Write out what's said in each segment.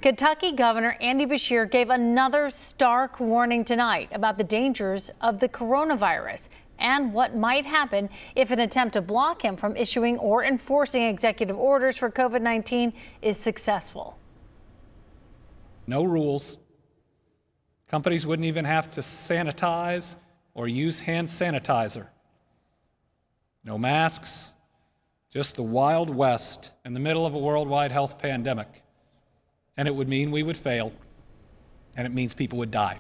Kentucky Governor Andy Beshear gave another stark warning tonight about the dangers of the coronavirus and what might happen if an attempt to block him from issuing or enforcing executive orders for COVID-19 is successful. No rules. Companies wouldn't even have to sanitize or use hand sanitizer. No masks, just the Wild West in the middle of a worldwide health pandemic. And it would mean we would fail, and it means people would die.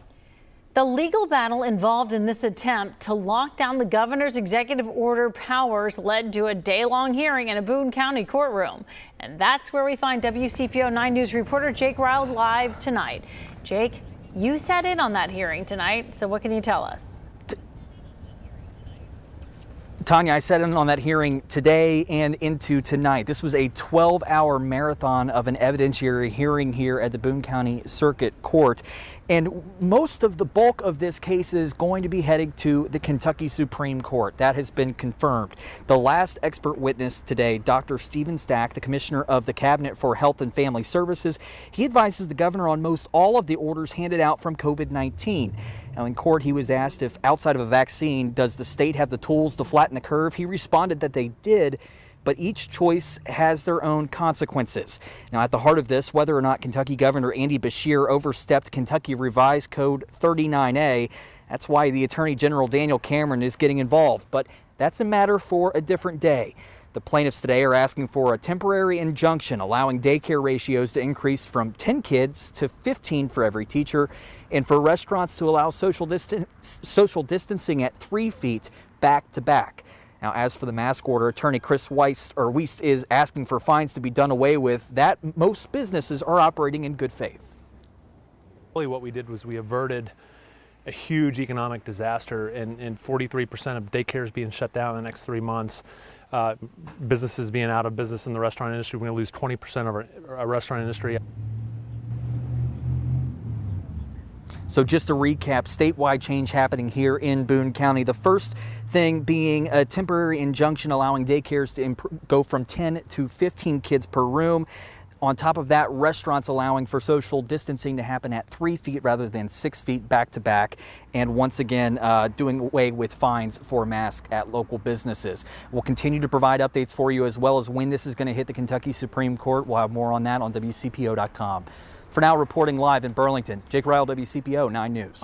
The legal battle involved in this attempt to lock down the governor's executive order powers led to a day-long hearing in a Boone County courtroom. And that's where we find WCPO 9 News reporter Jake RYLE live tonight. Jake, you sat in on that hearing tonight, so what can you tell us? Tanya, I sat in on that hearing today and into tonight. This was a 12-hour marathon of an evidentiary hearing here at the Boone County Circuit Court. And most of the bulk of this case is going to be heading to the Kentucky Supreme Court. That has been confirmed. The last expert witness today, Dr. Stephen Stack, the Commissioner of the Cabinet for Health and Family Services, he advises the governor on most all of the orders handed out from COVID-19. Now, in court, he was asked if outside of a vaccine, does the state have the tools to flatten the curve? He responded that they did, but each choice has their own consequences. Now, at the heart of this, whether or not Kentucky Governor Andy Beshear overstepped Kentucky Revised Code 39A, that's why the Attorney General Daniel Cameron is getting involved. But that's a matter for a different day. The plaintiffs today are asking for a temporary injunction allowing daycare ratios to increase from 10 kids to 15 for every teacher, and for restaurants to allow social distancing at 3 feet back to back. Now, as for the mask order, attorney Chris Wiest is asking for fines to be done away with. That most businesses are operating in good faith. Really what we did was we averted a huge economic disaster, and 43% of daycares being shut down in the next 3 months. Businesses being out of business in the restaurant industry. We're going to lose 20% of our restaurant industry. So just to recap, statewide change happening here in Boone County. The first thing being a temporary injunction allowing daycares to go from 10 to 15 kids per room. On top of that, restaurants allowing for social distancing to happen at 3 feet rather than 6 feet back to back. And once again, doing away with fines for masks at local businesses. We'll continue to provide updates for you, as well as when this is going to hit the Kentucky Supreme Court. We'll have more on that on WCPO.com. For now, reporting live in Burlington, Jake RYLE, WCPO 9 News.